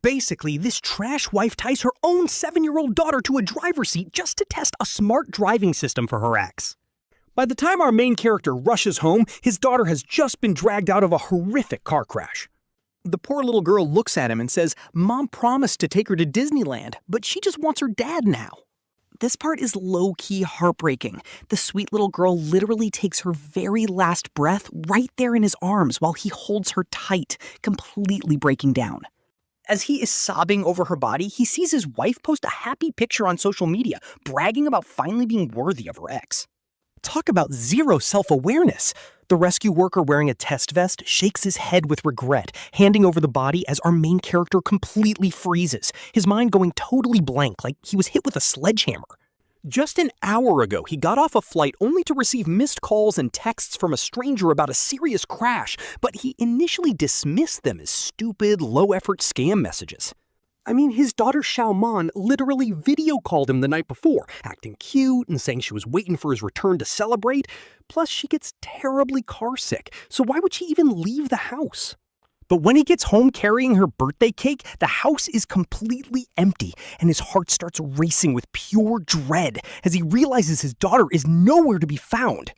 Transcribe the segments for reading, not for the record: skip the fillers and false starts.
Basically, this trash wife ties her own 7-year-old daughter to a driver's seat just to test a smart driving system for her ex. By the time our main character rushes home, his daughter has just been dragged out of a horrific car crash. The poor little girl looks at him and says, "Mom promised to take her to Disneyland, but she just wants her dad now." This part is low-key heartbreaking. The sweet little girl literally takes her very last breath right there in his arms while he holds her tight, completely breaking down. As he is sobbing over her body, he sees his wife post a happy picture on social media, bragging about finally being worthy of her ex. Talk about zero self-awareness. The rescue worker wearing a test vest shakes his head with regret, handing over the body as our main character completely freezes, his mind going totally blank like he was hit with a sledgehammer. Just an hour ago, he got off a flight only to receive missed calls and texts from a stranger about a serious crash, but he initially dismissed them as stupid, low-effort scam messages. I mean, his daughter Xiaoman literally video called him the night before, acting cute and saying she was waiting for his return to celebrate. Plus, she gets terribly carsick, so why would she even leave the house? But when he gets home carrying her birthday cake, the house is completely empty, and his heart starts racing with pure dread as he realizes his daughter is nowhere to be found.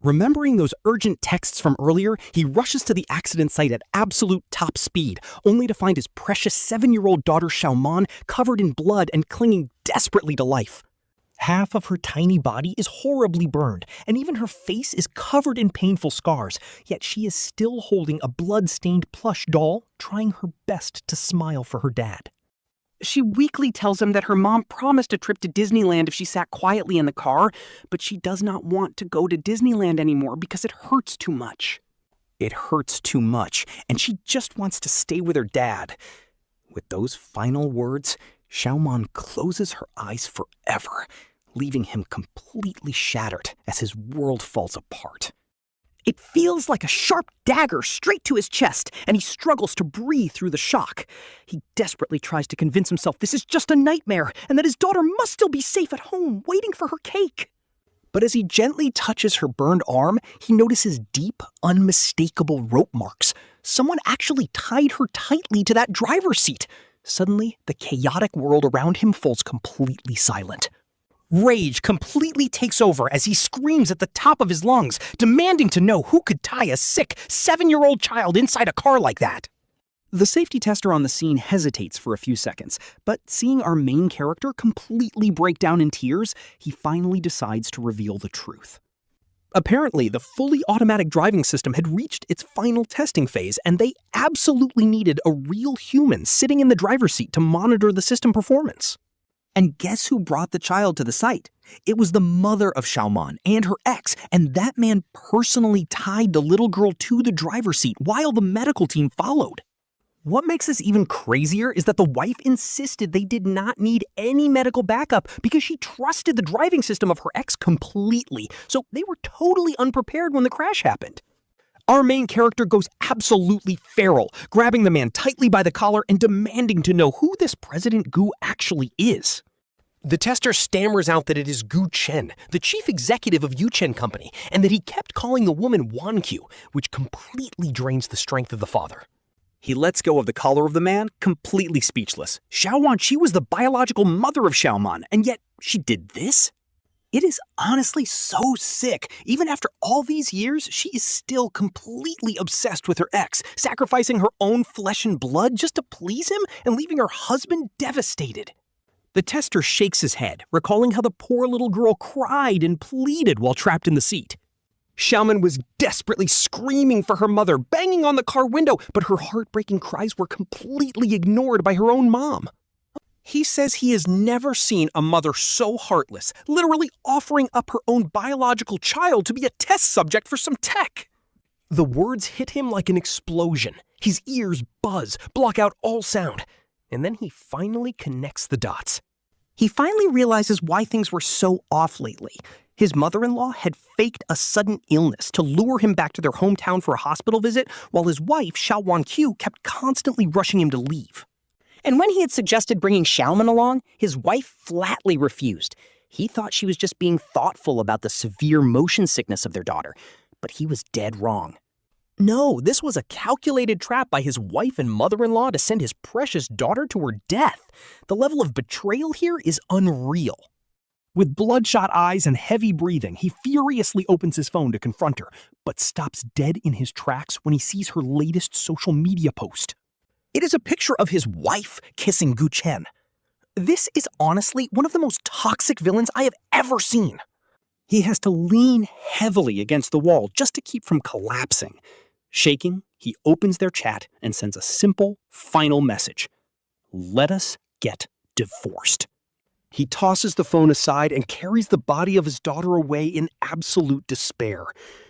Remembering those urgent texts from earlier, he rushes to the accident site at absolute top speed, only to find his precious 7-year-old daughter Xiaoman covered in blood and clinging desperately to life. Half of her tiny body is horribly burned, and even her face is covered in painful scars, yet she is still holding a blood-stained plush doll, trying her best to smile for her dad. She weakly tells him that her mom promised a trip to Disneyland if she sat quietly in the car, but she does not want to go to Disneyland anymore because it hurts too much. It hurts too much, and she just wants to stay with her dad. With those final words, Xiaoman closes her eyes forever, leaving him completely shattered as his world falls apart. It feels like a sharp dagger straight to his chest, and he struggles to breathe through the shock. He desperately tries to convince himself this is just a nightmare and that his daughter must still be safe at home, waiting for her cake. But as he gently touches her burned arm, he notices deep, unmistakable rope marks. Someone actually tied her tightly to that driver's seat. Suddenly, the chaotic world around him falls completely silent. Rage completely takes over as he screams at the top of his lungs, demanding to know who could tie a sick 7-year-old child inside a car like that. The safety tester on the scene hesitates for a few seconds, but seeing our main character completely break down in tears, he finally decides to reveal the truth. Apparently, the fully automatic driving system had reached its final testing phase, and they absolutely needed a real human sitting in the driver's seat to monitor the system performance. And guess who brought the child to the site? It was the mother of Xiaoman and her ex, and that man personally tied the little girl to the driver's seat while the medical team followed. What makes this even crazier is that the wife insisted they did not need any medical backup because she trusted the driving system of her ex completely, so they were totally unprepared when the crash happened. Our main character goes absolutely feral, grabbing the man tightly by the collar and demanding to know who this President Gu actually is. The tester stammers out that it is Gu Chen, the chief executive of Gu Chen Company, and that he kept calling the woman Wanqiu, which completely drains the strength of the father. He lets go of the collar of the man, completely speechless. Xia Wanqiu was the biological mother of Xiaoman, and yet she did this? It is honestly so sick. Even after all these years, she is still completely obsessed with her ex, sacrificing her own flesh and blood just to please him and leaving her husband devastated. The tester shakes his head, recalling how the poor little girl cried and pleaded while trapped in the seat. Xiaoman was desperately screaming for her mother, banging on the car window, but her heartbreaking cries were completely ignored by her own mom. He says he has never seen a mother so heartless, literally offering up her own biological child to be a test subject for some tech. The words hit him like an explosion. His ears buzz, block out all sound. And then he finally connects the dots. He finally realizes why things were so off lately. His mother-in-law had faked a sudden illness to lure him back to their hometown for a hospital visit, while his wife, Xia Wanqiu, kept constantly rushing him to leave. And when he had suggested bringing Xiaoman along, his wife flatly refused. He thought she was just being thoughtful about the severe motion sickness of their daughter, but he was dead wrong. No, this was a calculated trap by his wife and mother-in-law to send his precious daughter to her death. The level of betrayal here is unreal. With bloodshot eyes and heavy breathing, he furiously opens his phone to confront her, but stops dead in his tracks when he sees her latest social media post. It is a picture of his wife kissing Gu Chen. This is honestly one of the most toxic villains I have ever seen. He has to lean heavily against the wall just to keep from collapsing. Shaking, he opens their chat and sends a simple, final message. Let us get divorced. He tosses the phone aside and carries the body of his daughter away in absolute despair.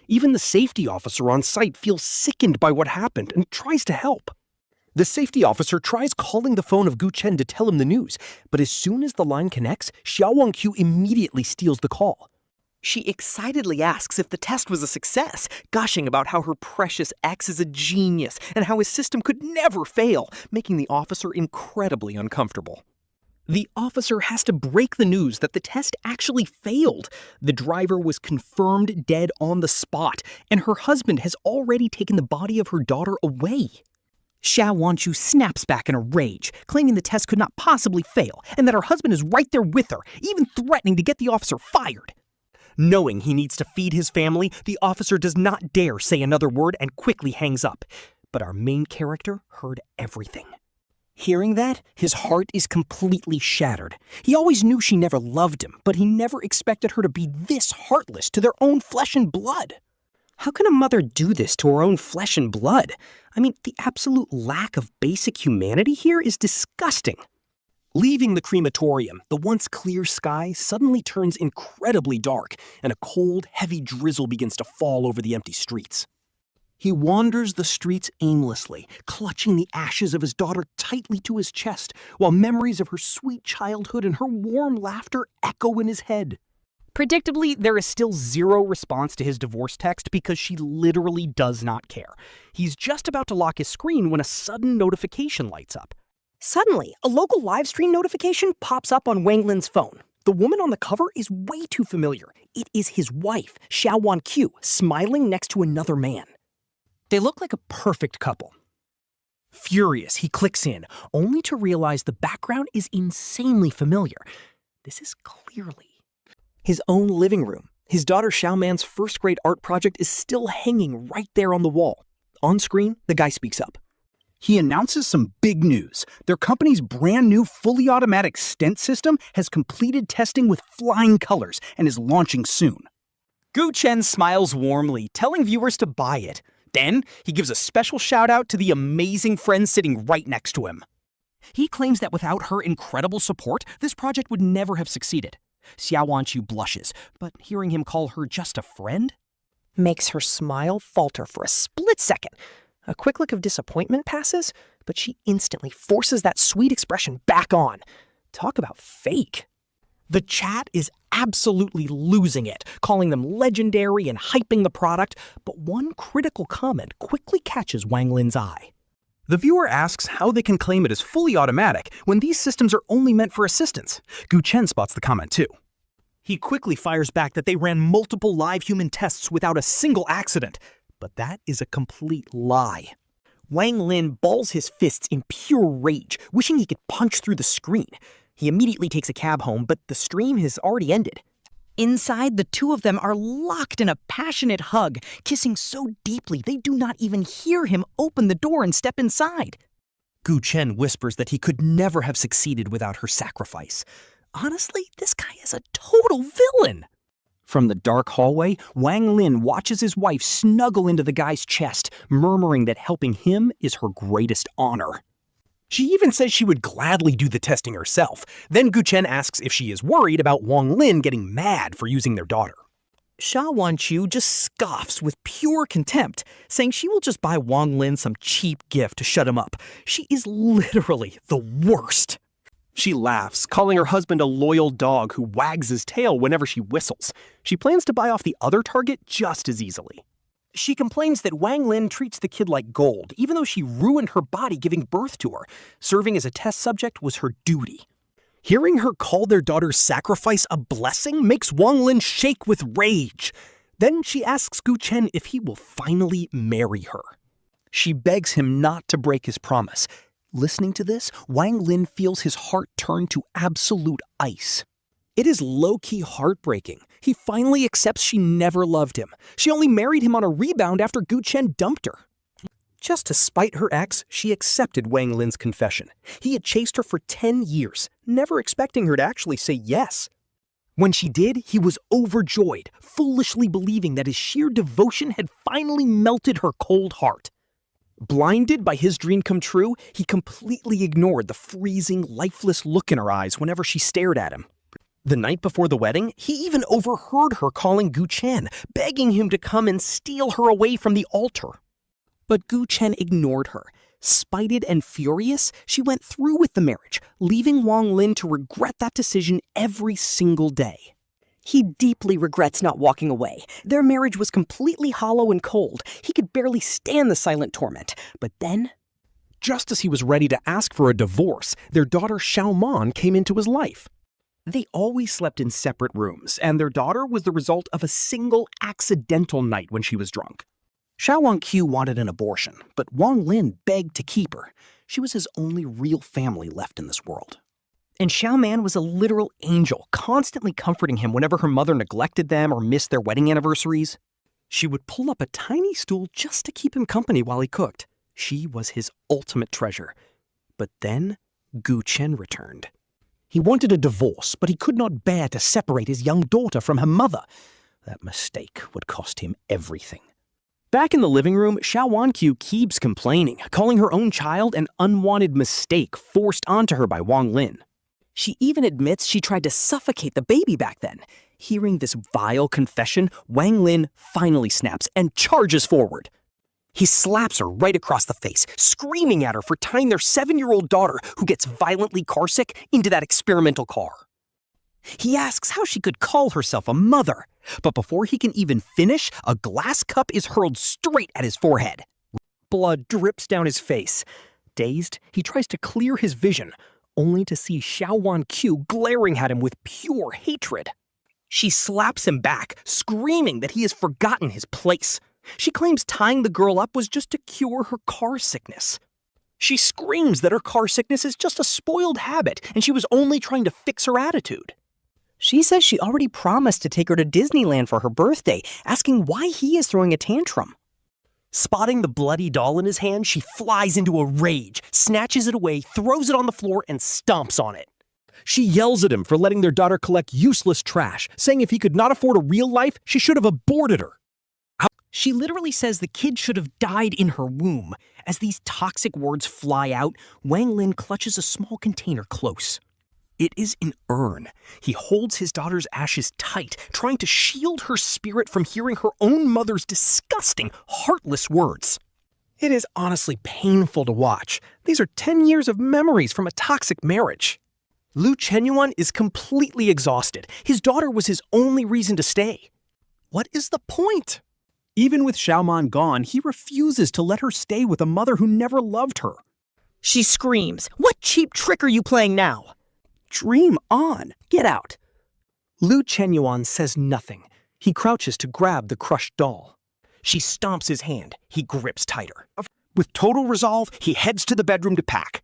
Even the safety officer on site feels sickened by what happened and tries to help. The safety officer tries calling the phone of Gu Chen to tell him the news, but as soon as the line connects, Xia Wanqiu immediately steals the call. She excitedly asks if the test was a success, gushing about how her precious ex is a genius and how his system could never fail, making the officer incredibly uncomfortable. The officer has to break the news that the test actually failed. The driver was confirmed dead on the spot, and her husband has already taken the body of her daughter away. Xia Wanqiu snaps back in a rage, claiming the test could not possibly fail, and that her husband is right there with her, even threatening to get the officer fired. Knowing he needs to feed his family, the officer does not dare say another word and quickly hangs up. But our main character heard everything. Hearing that, his heart is completely shattered. He always knew she never loved him, but he never expected her to be this heartless to their own flesh and blood. How can a mother do this to her own flesh and blood? I mean, the absolute lack of basic humanity here is disgusting. Leaving the crematorium, the once clear sky suddenly turns incredibly dark, and a cold, heavy drizzle begins to fall over the empty streets. He wanders the streets aimlessly, clutching the ashes of his daughter tightly to his chest, while memories of her sweet childhood and her warm laughter echo in his head. Predictably, there is still zero response to his divorce text because she literally does not care. He's just about to lock his screen when a sudden notification lights up. Suddenly, a local live stream notification pops up on Wang Lin's phone. The woman on the cover is way too familiar. It is his wife, Xia Wanqiu, smiling next to another man. They look like a perfect couple. Furious, he clicks in, only to realize the background is insanely familiar. This is clearly his own living room. His daughter Xiaoman's first-grade art project is still hanging right there on the wall. On screen, the guy speaks up. He announces some big news. Their company's brand new fully automatic stent system has completed testing with flying colors and is launching soon. Gu Chen smiles warmly, telling viewers to buy it. Then, he gives a special shout-out to the amazing friend sitting right next to him. He claims that without her incredible support, this project would never have succeeded. Xia Wanqiu blushes, but hearing him call her just a friend makes her smile falter for a split second. A quick look of disappointment passes, but she instantly forces that sweet expression back on. Talk about fake. The chat is absolutely losing it, calling them legendary and hyping the product, but one critical comment quickly catches Wang Lin's eye. The viewer asks how they can claim it is fully automatic when these systems are only meant for assistance. Gu Chen spots the comment too. He quickly fires back that they ran multiple live human tests without a single accident, but that is a complete lie. Wang Lin balls his fists in pure rage, wishing he could punch through the screen. He immediately takes a cab home, but the stream has already ended. Inside, the two of them are locked in a passionate hug, kissing so deeply they do not even hear him open the door and step inside. Gu Chen whispers that he could never have succeeded without her sacrifice. Honestly, this guy is a total villain. From the dark hallway, Wang Lin watches his wife snuggle into the guy's chest, murmuring that helping him is her greatest honor. She even says she would gladly do the testing herself. Then Gu Chen asks if she is worried about Wang Lin getting mad for using their daughter. Xia Wanqiu just scoffs with pure contempt, saying she will just buy Wang Lin some cheap gift to shut him up. She is literally the worst. She laughs, calling her husband a loyal dog who wags his tail whenever she whistles. She plans to buy off the other target just as easily. She complains that Wang Lin treats the kid like gold, even though she ruined her body giving birth to her. Serving as a test subject was her duty. Hearing her call their daughter's sacrifice a blessing makes Wang Lin shake with rage. Then she asks Gu Chen if he will finally marry her. She begs him not to break his promise. Listening to this, Wang Lin feels his heart turn to absolute ice. It is low-key heartbreaking. He finally accepts she never loved him. She only married him on a rebound after Gu Chen dumped her. Just to spite her ex, she accepted Wang Lin's confession. He had chased her for 10 years, never expecting her to actually say yes. When she did, he was overjoyed, foolishly believing that his sheer devotion had finally melted her cold heart. Blinded by his dream come true, he completely ignored the freezing, lifeless look in her eyes whenever she stared at him. The night before the wedding, he even overheard her calling Gu Chen, begging him to come and steal her away from the altar. But Gu Chen ignored her. Spited and furious, she went through with the marriage, leaving Wang Lin to regret that decision every single day. He deeply regrets not walking away. Their marriage was completely hollow and cold. He could barely stand the silent torment. But then, just as he was ready to ask for a divorce, their daughter Xiaoman came into his life. They always slept in separate rooms, and their daughter was the result of a single accidental night when she was drunk. Xia Wanqiu wanted an abortion, but Wang Lin begged to keep her. She was his only real family left in this world. And Xiaoman was a literal angel, constantly comforting him whenever her mother neglected them or missed their wedding anniversaries. She would pull up a tiny stool just to keep him company while he cooked. She was his ultimate treasure. But then, Gu Chen returned. He wanted a divorce, but he could not bear to separate his young daughter from her mother. That mistake would cost him everything. Back in the living room, Xia Wanqiu keeps complaining, calling her own child an unwanted mistake forced onto her by Wang Lin. She even admits she tried to suffocate the baby back then. Hearing this vile confession, Wang Lin finally snaps and charges forward. He slaps her right across the face, screaming at her for tying their 7-year-old daughter, who gets violently carsick, into that experimental car. He asks how she could call herself a mother, but before he can even finish, a glass cup is hurled straight at his forehead. Blood drips down his face. Dazed, he tries to clear his vision, only to see Xia Wanqiu glaring at him with pure hatred. She slaps him back, screaming that he has forgotten his place. She claims tying the girl up was just to cure her car sickness. She screams that her car sickness is just a spoiled habit and she was only trying to fix her attitude. She says she already promised to take her to Disneyland for her birthday, asking why he is throwing a tantrum. Spotting the bloody doll in his hand, she flies into a rage, snatches it away, throws it on the floor, and stomps on it. She yells at him for letting their daughter collect useless trash, saying if he could not afford a real life, she should have aborted her. She literally says the kid should have died in her womb. As these toxic words fly out, Wang Lin clutches a small container close. It is an urn. He holds his daughter's ashes tight, trying to shield her spirit from hearing her own mother's disgusting, heartless words. It is honestly painful to watch. These are 10 years of memories from a toxic marriage. Chenyuan is completely exhausted. His daughter was his only reason to stay. What is the point? Even with Xiaoman gone, he refuses to let her stay with a mother who never loved her. she screams. What cheap trick are you playing now? Dream on. Get out. Chenyuan says nothing. He crouches to grab the crushed doll. She stomps his hand. He grips tighter. With total resolve, he heads to the bedroom to pack.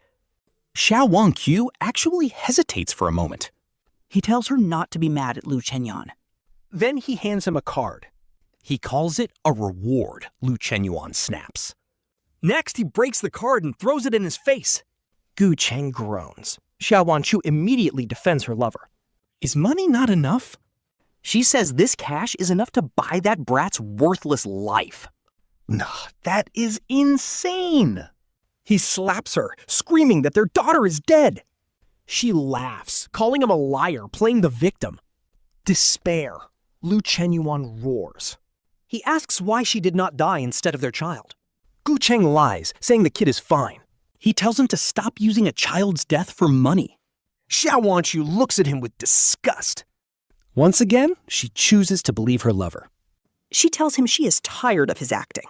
Xia Wanqiu actually hesitates for a moment. He tells her not to be mad at Chenyuan. Then he hands him a card. He calls it a reward, Chenyuan snaps. Next, he breaks the card and throws it in his face. Gu Chen groans. Xia Wanqiu immediately defends her lover. Is money not enough? She says this cash is enough to buy that brat's worthless life. Nah, that is insane. He slaps her, screaming that their daughter is dead. She laughs, calling him a liar, playing the victim. Despair. Chenyuan roars. He asks why she did not die instead of their child. Gu Chen lies, saying the kid is fine. He tells him to stop using a child's death for money. Xia Wanqiu looks at him with disgust. Once again, she chooses to believe her lover. She tells him she is tired of his acting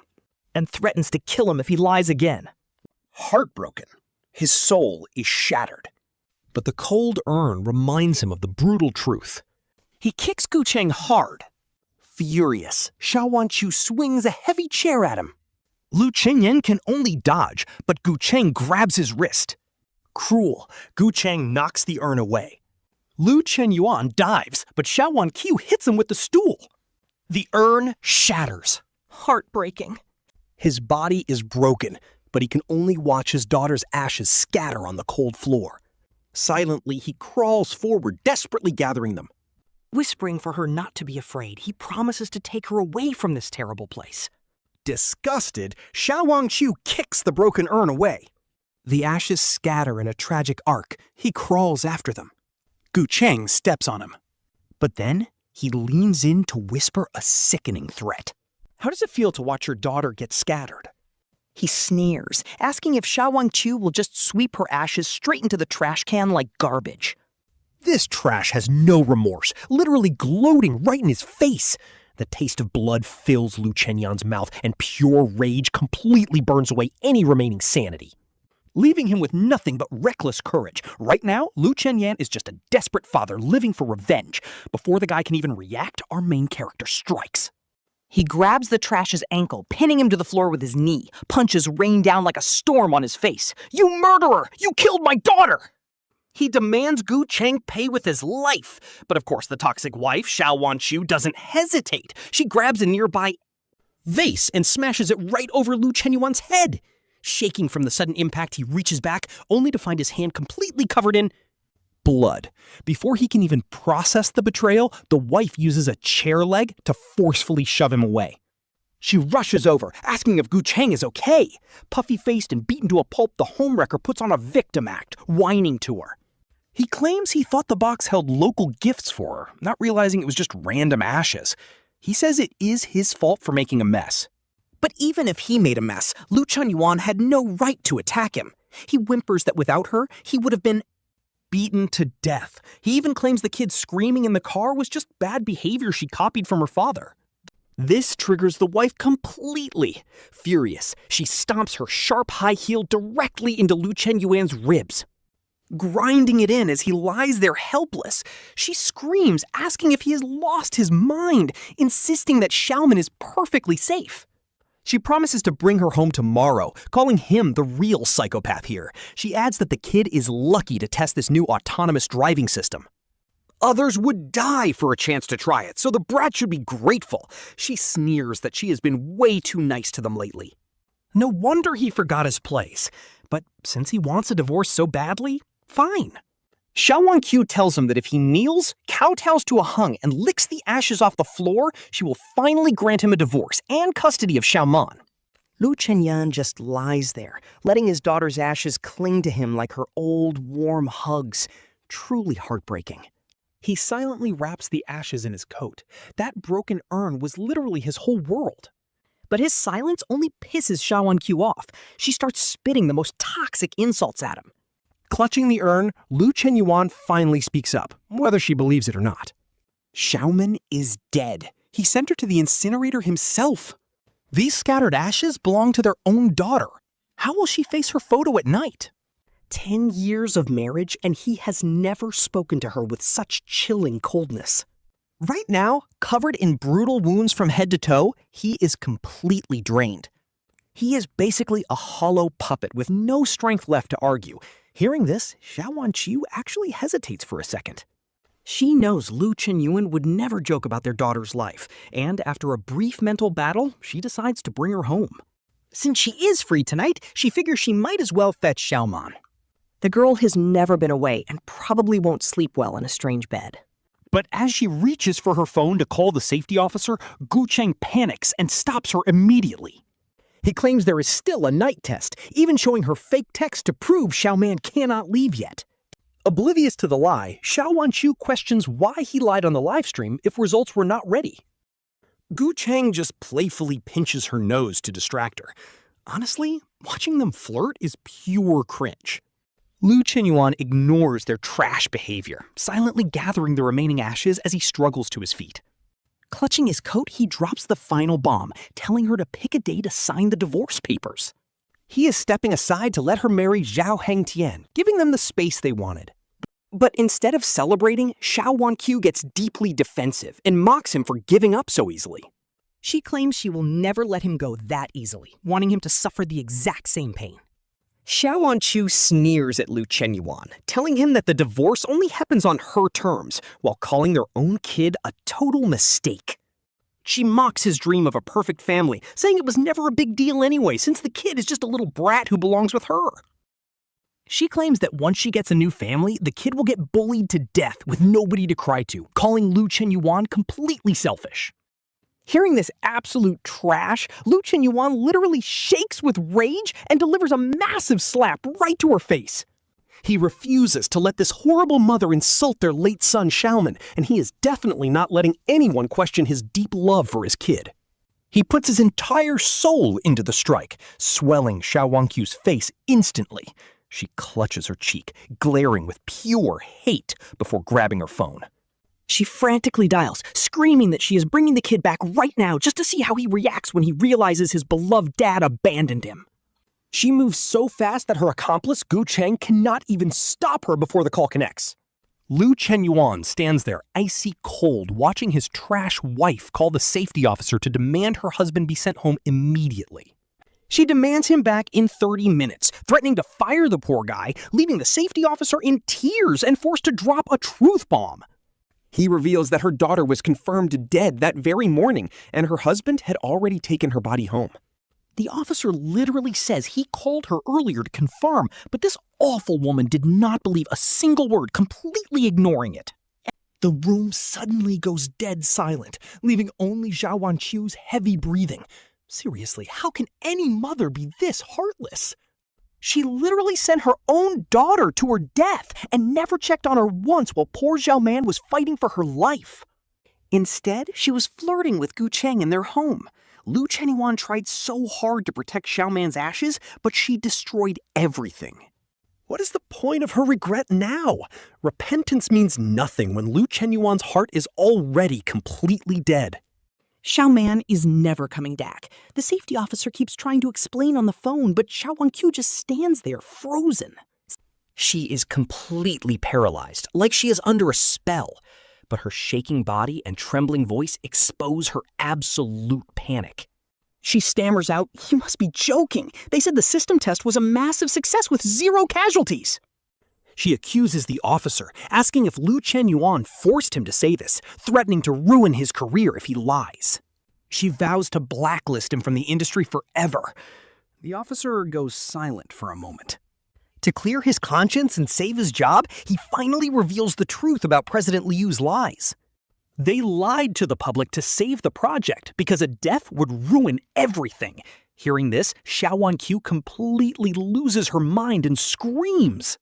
And threatens to kill him if he lies again. Heartbroken, his soul is shattered. But the cold urn reminds him of the brutal truth. He kicks Gu Chen hard. Furious, Xia Wanqiu swings a heavy chair at him. Lu Chenyuan can only dodge, but Gu Chen grabs his wrist. Cruel, Gu Chen knocks the urn away. Lu Chenyuan dives, but Xia Wanqiu hits him with the stool. The urn shatters. Heartbreaking. His body is broken, but he can only watch his daughter's ashes scatter on the cold floor. Silently, he crawls forward, desperately gathering them. Whispering for her not to be afraid, he promises to take her away from this terrible place. Disgusted, Xia Wanqiu kicks the broken urn away. The ashes scatter in a tragic arc. He crawls after them. Gu Chen steps on him. But then, he leans in to whisper a sickening threat. How does it feel to watch your daughter get scattered? He sneers, asking if Xia Wanqiu will just sweep her ashes straight into the trash can like garbage. This trash has no remorse, literally gloating right in his face. The taste of blood fills Lu Chenyuan's mouth, and pure rage completely burns away any remaining sanity, leaving him with nothing but reckless courage. Right now, Lu Chenyuan is just a desperate father living for revenge. Before the guy can even react, our main character strikes. He grabs the trash's ankle, pinning him to the floor with his knee. Punches rain down like a storm on his face. "You murderer! You killed my daughter!" He demands Gu Chen pay with his life. But of course, the toxic wife, Xia Wanqiu, doesn't hesitate. She grabs a nearby vase and smashes it right over Lu Chenyuan's head. Shaking from the sudden impact, he reaches back, only to find his hand completely covered in blood. Before he can even process the betrayal, the wife uses a chair leg to forcefully shove him away. She rushes over, asking if Gu Chen is okay. Puffy-faced and beaten to a pulp, the homewrecker puts on a victim act, whining to her. He claims he thought the box held local gifts for her, not realizing it was just random ashes. He says it is his fault for making a mess. But even if he made a mess, Lu Chenyuan had no right to attack him. He whimpers that without her, he would have been beaten to death. He even claims the kid screaming in the car was just bad behavior she copied from her father. This triggers the wife completely. Furious, she stomps her sharp high heel directly into Lu Chenyuan's ribs, grinding it in as he lies there helpless. She screams, asking if he has lost his mind, insisting that Xiaoman is perfectly safe. She promises to bring her home tomorrow, calling him the real psychopath here. She adds that the kid is lucky to test this new autonomous driving system. Others would die for a chance to try it, so the brat should be grateful. She sneers that she has been way too nice to them lately. No wonder he forgot his place. But since he wants a divorce so badly, fine. Xia Wanqiu tells him that if he kneels, kowtows to a hung, and licks the ashes off the floor, she will finally grant him a divorce and custody of Xiaoman. Lu Chenyuan just lies there, letting his daughter's ashes cling to him like her old, warm hugs. Truly heartbreaking. He silently wraps the ashes in his coat. That broken urn was literally his whole world. But his silence only pisses Xia Wanqiu off. She starts spitting the most toxic insults at him. Clutching the urn, Lu Chenyuan finally speaks up, whether she believes it or not. Xiaoman is dead. He sent her to the incinerator himself. These scattered ashes belong to their own daughter. How will she face her photo at night? 10 years of marriage, and he has never spoken to her with such chilling coldness. Right now, covered in brutal wounds from head to toe, he is completely drained. He is basically a hollow puppet with no strength left to argue. Hearing this, Xia Wanqiu actually hesitates for a second. She knows Lu Chenyuan would never joke about their daughter's life, and after a brief mental battle, she decides to bring her home. Since she is free tonight, she figures she might as well fetch Xiaoman. The girl has never been away and probably won't sleep well in a strange bed. But as she reaches for her phone to call the safety officer, Gu Chen panics and stops her immediately. He claims there is still a night test, even showing her fake text to prove Xiaoman cannot leave yet. Oblivious to the lie, Xia Wanqiu questions why he lied on the livestream if results were not ready. Gu Chen just playfully pinches her nose to distract her. Honestly, watching them flirt is pure cringe. Lu Chenyuan ignores their trash behavior, silently gathering the remaining ashes as he struggles to his feet. Clutching his coat, he drops the final bomb, telling her to pick a day to sign the divorce papers. He is stepping aside to let her marry Zhao Hengtian, giving them the space they wanted. But instead of celebrating, Xia Wanqiu gets deeply defensive and mocks him for giving up so easily. She claims she will never let him go that easily, wanting him to suffer the exact same pain. Xia Wanqiu sneers at Chenyuan, telling him that the divorce only happens on her terms, while calling their own kid a total mistake. She mocks his dream of a perfect family, saying it was never a big deal anyway, since the kid is just a little brat who belongs with her. She claims that once she gets a new family, the kid will get bullied to death with nobody to cry to, calling Chenyuan completely selfish. Hearing this absolute trash, Chenyuan literally shakes with rage and delivers a massive slap right to her face. He refuses to let this horrible mother insult their late son Xiaoman, and he is definitely not letting anyone question his deep love for his kid. He puts his entire soul into the strike, swelling Xia Wanqiu's face instantly. She clutches her cheek, glaring with pure hate before grabbing her phone. She frantically dials, screaming that she is bringing the kid back right now just to see how he reacts when he realizes his beloved dad abandoned him. She moves so fast that her accomplice, Gu Chen, cannot even stop her before the call connects. Chenyuan stands there icy cold, watching his trash wife call the safety officer to demand her husband be sent home immediately. She demands him back in 30 minutes, threatening to fire the poor guy, leaving the safety officer in tears and forced to drop a truth bomb. He reveals that her daughter was confirmed dead that very morning, and her husband had already taken her body home. The officer literally says he called her earlier to confirm, but this awful woman did not believe a single word, completely ignoring it. The room suddenly goes dead silent, leaving only Xia Wanqiu's heavy breathing. Seriously, how can any mother be this heartless? She literally sent her own daughter to her death and never checked on her once while poor Xiaoman was fighting for her life. Instead, she was flirting with Gu Chen in their home. Chenyuan tried so hard to protect Xiaoman's ashes, but she destroyed everything. What is the point of her regret now? Repentance means nothing when Chenyuan's heart is already completely dead. Xiaoman is never coming back. The safety officer keeps trying to explain on the phone, but Xia Wanqiu just stands there, frozen. She is completely paralyzed, like she is under a spell. But her shaking body and trembling voice expose her absolute panic. She stammers out, "You must be joking. They said the system test was a massive success with 0 casualties." She accuses the officer, asking if Chenyuan forced him to say this, threatening to ruin his career if he lies. She vows to blacklist him from the industry forever. The officer goes silent for a moment. To clear his conscience and save his job, he finally reveals the truth about President Liu's lies. They lied to the public to save the project because a death would ruin everything. Hearing this, Xia Wanqiu completely loses her mind and screams.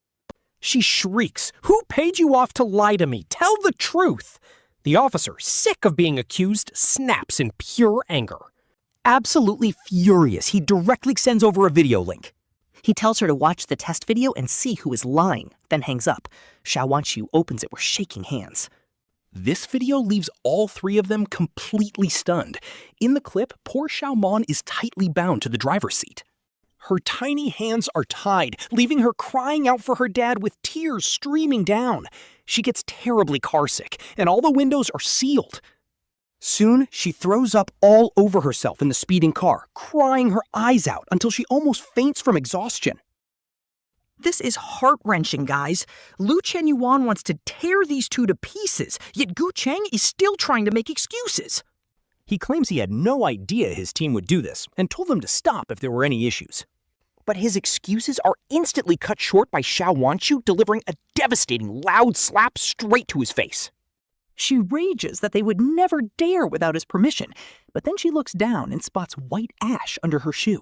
She shrieks, "Who paid you off to lie to me? Tell the truth!" The officer, sick of being accused, snaps in pure anger. Absolutely furious, he directly sends over a video link. He tells her to watch the test video and see who is lying, then hangs up. Xia Wanqiu opens it with shaking hands. This video leaves all 3 of them completely stunned. In the clip, poor Xiaoman is tightly bound to the driver's seat. Her tiny hands are tied, leaving her crying out for her dad with tears streaming down. She gets terribly carsick, and all the windows are sealed. Soon, she throws up all over herself in the speeding car, crying her eyes out until she almost faints from exhaustion. This is heart-wrenching, guys. Chenyuan wants to tear these 2 to pieces, yet Gu Chen is still trying to make excuses. He claims he had no idea his team would do this and told them to stop if there were any issues. But his excuses are instantly cut short by Xia Wanqiu delivering a devastating loud slap straight to his face. She rages that they would never dare without his permission, but then she looks down and spots white ash under her shoe.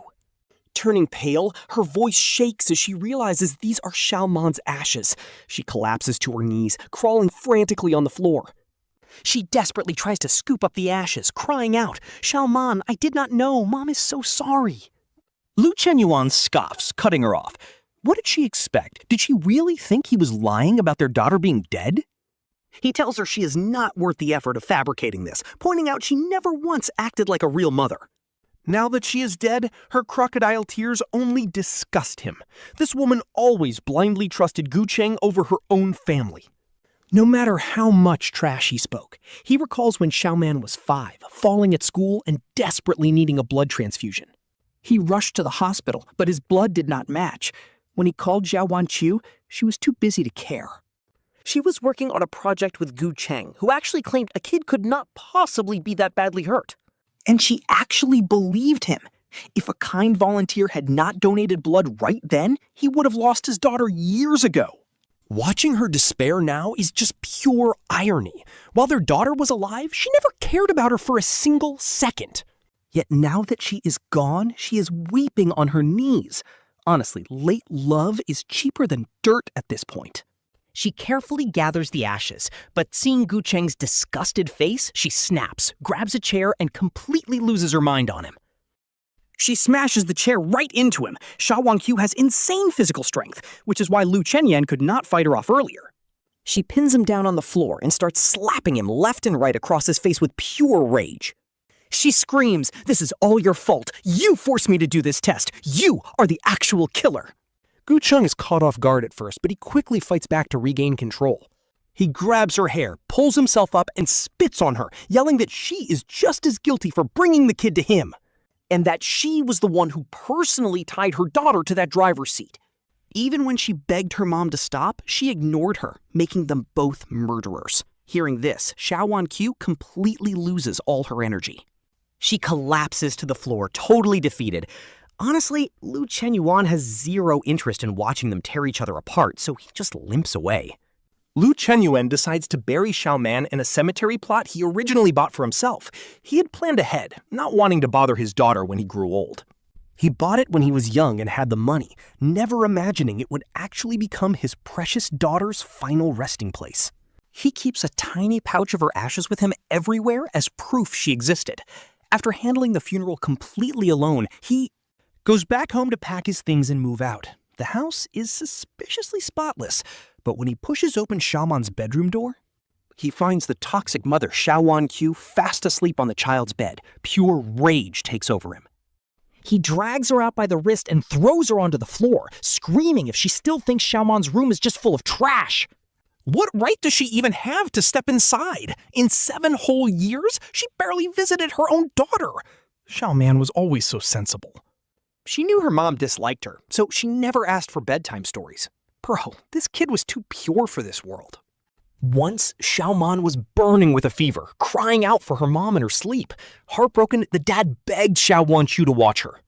Turning pale, her voice shakes as she realizes these are Xiaoman's ashes. She collapses to her knees, crawling frantically on the floor. She desperately tries to scoop up the ashes, crying out, "Xiaoman, I did not know. Mom is so sorry." Chenyuan scoffs, cutting her off. What did she expect? Did she really think he was lying about their daughter being dead? He tells her she is not worth the effort of fabricating this, pointing out she never once acted like a real mother. Now that she is dead, her crocodile tears only disgust him. This woman always blindly trusted Gu Chen over her own family. No matter how much trash he spoke, he recalls when Xiaoman was 5, falling at school and desperately needing a blood transfusion. He rushed to the hospital, but his blood did not match. When he called Xia Wanqiu, she was too busy to care. She was working on a project with Gu Chen, who actually claimed a kid could not possibly be that badly hurt. And she actually believed him. If a kind volunteer had not donated blood right then, he would have lost his daughter years ago. Watching her despair now is just pure irony. While their daughter was alive, she never cared about her for a single second. Yet now that she is gone, she is weeping on her knees. Honestly, late love is cheaper than dirt at this point. She carefully gathers the ashes, but seeing Gu Chen's disgusted face, she snaps, grabs a chair, and completely loses her mind on him. She smashes the chair right into him. Xia Wanqiu has insane physical strength, which is why Chenyuan could not fight her off earlier. She pins him down on the floor and starts slapping him left and right across his face with pure rage. She screams, "This is all your fault. You forced me to do this test. You are the actual killer." Gu Chen is caught off guard at first, but he quickly fights back to regain control. He grabs her hair, pulls himself up, and spits on her, yelling that she is just as guilty for bringing the kid to him, and that she was the one who personally tied her daughter to that driver's seat. Even when she begged her mom to stop, she ignored her, making them both murderers. Hearing this, Xia Wanqiu completely loses all her energy. She collapses to the floor, totally defeated. Honestly, Chenyuan has zero interest in watching them tear each other apart, so he just limps away. Chenyuan decides to bury Xiaoman in a cemetery plot he originally bought for himself. He had planned ahead, not wanting to bother his daughter when he grew old. He bought it when he was young and had the money, never imagining it would actually become his precious daughter's final resting place. He keeps a tiny pouch of her ashes with him everywhere as proof she existed. After handling the funeral completely alone, he goes back home to pack his things and move out. The house is suspiciously spotless, but when he pushes open Xiaoman's bedroom door, he finds the toxic mother Xia Wanqiu fast asleep on the child's bed. Pure rage takes over him. He drags her out by the wrist and throws her onto the floor, screaming if she still thinks Xiaoman's room is just full of trash. What right does she even have to step inside? In 7 whole years, she barely visited her own daughter. Xiaoman was always so sensible. She knew her mom disliked her, so she never asked for bedtime stories. Bro, this kid was too pure for this world. Once, Xiaoman was burning with a fever, crying out for her mom in her sleep. Heartbroken, the dad begged Xia Wanqiu to watch her.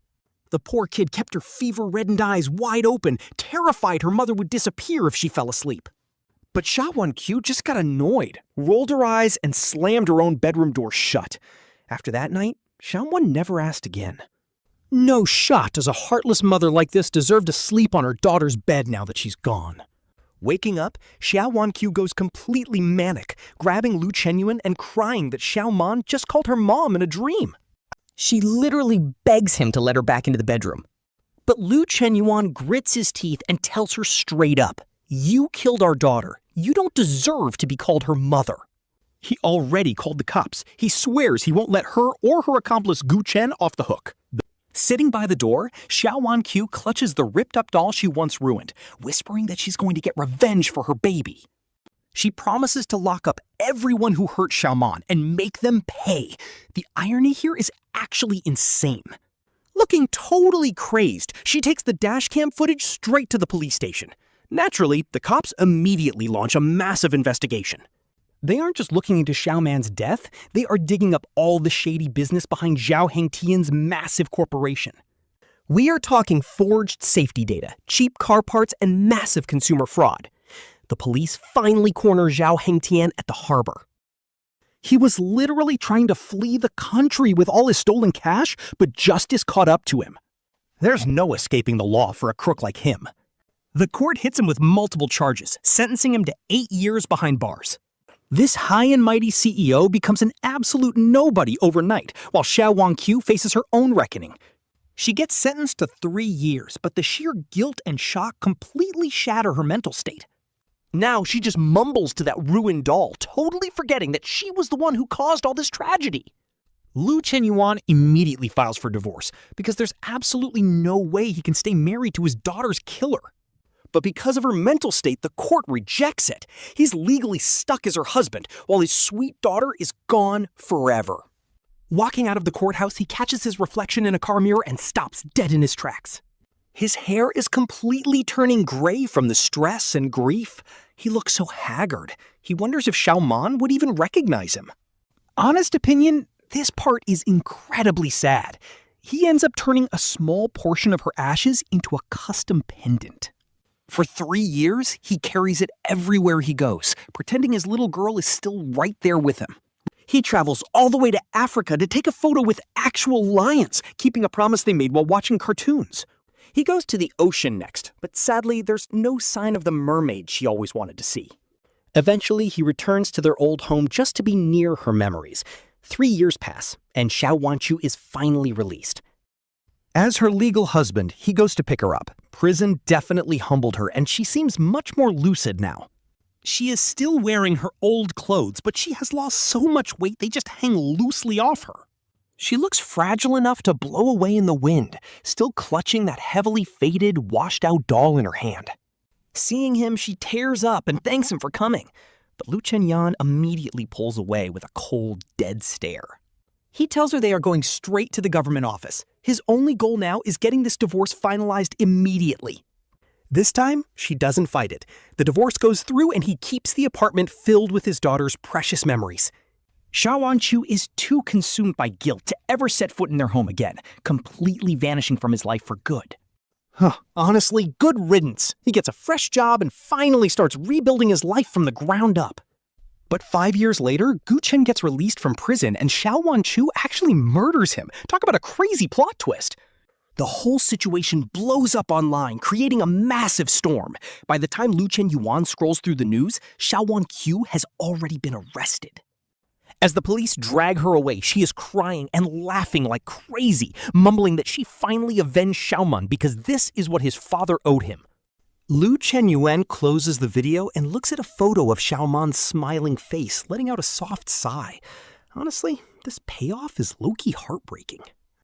The poor kid kept her fever-reddened eyes wide open, terrified her mother would disappear if she fell asleep. But Xia Wanqiu just got annoyed, rolled her eyes, and slammed her own bedroom door shut. After that night, Xiaoman never asked again. No shot does a heartless mother like this deserve to sleep on her daughter's bed now that she's gone. Waking up, Xia Wanqiu goes completely manic, grabbing Chenyuan and crying that Xiaoman just called her mom in a dream. She literally begs him to let her back into the bedroom. But Chenyuan grits his teeth and tells her straight up, "You killed our daughter. You don't deserve to be called her mother." He already called the cops. He swears he won't let her or her accomplice Gu Chen off the hook. Sitting by the door, Xia Wanqiu clutches the ripped-up doll she once ruined, whispering that she's going to get revenge for her baby. She promises to lock up everyone who hurt Xiaoman and make them pay. The irony here is actually insane. Looking totally crazed, she takes the dashcam footage straight to the police station. Naturally, the cops immediately launch a massive investigation. They aren't just looking into Xiaoman's death, they are digging up all the shady business behind Zhao Hengtian's massive corporation. We are talking forged safety data, cheap car parts, and massive consumer fraud. The police finally corner Zhao Hengtian at the harbor. He was literally trying to flee the country with all his stolen cash, but justice caught up to him. There's no escaping the law for a crook like him. The court hits him with multiple charges, sentencing him to 8 years behind bars. This high and mighty CEO becomes an absolute nobody overnight, while Xia Wanqiu faces her own reckoning. She gets sentenced to 3 years, but the sheer guilt and shock completely shatter her mental state. Now she just mumbles to that ruined doll, totally forgetting that she was the one who caused all this tragedy. Lu Chenyuan immediately files for divorce because there's absolutely no way he can stay married to his daughter's killer. But because of her mental state, the court rejects it. He's legally stuck as her husband, while his sweet daughter is gone forever. Walking out of the courthouse, he catches his reflection in a car mirror and stops dead in his tracks. His hair is completely turning gray from the stress and grief. He looks so haggard. He wonders if Xiaoman would even recognize him. Honest opinion, this part is incredibly sad. He ends up turning a small portion of her ashes into a custom pendant. For 3 years, he carries it everywhere he goes, pretending his little girl is still right there with him. He travels all the way to Africa to take a photo with actual lions, keeping a promise they made while watching cartoons. He goes to the ocean next, but sadly, there's no sign of the mermaid she always wanted to see. Eventually, he returns to their old home just to be near her memories. 3 years pass, and Xia Wanqiu is finally released. As her legal husband, he goes to pick her up. Prison definitely humbled her, and she seems much more lucid now. She is still wearing her old clothes, but she has lost so much weight they just hang loosely off her. She looks fragile enough to blow away in the wind, still clutching that heavily faded, washed-out doll in her hand. Seeing him, she tears up and thanks him for coming, but Lu Chenyuan immediately pulls away with a cold, dead stare. He tells her they are going straight to the government office. His only goal now is getting this divorce finalized immediately. This time, she doesn't fight it. The divorce goes through and he keeps the apartment filled with his daughter's precious memories. Xia Wanqiu is too consumed by guilt to ever set foot in their home again, completely vanishing from his life for good. Honestly, good riddance. He gets a fresh job and finally starts rebuilding his life from the ground up. But 5 years later, Gu Chen gets released from prison and Xia Wanqiu actually murders him. Talk about a crazy plot twist. The whole situation blows up online, creating a massive storm. By the time Lu Chenyuan scrolls through the news, Xia Wanqiu has already been arrested. As the police drag her away, she is crying and laughing like crazy, mumbling that she finally avenged Xiaoman because this is what his father owed him. Lu Chenyuan closes the video and looks at a photo of Xiaoman's smiling face, letting out a soft sigh. Honestly, this payoff is low-key heartbreaking.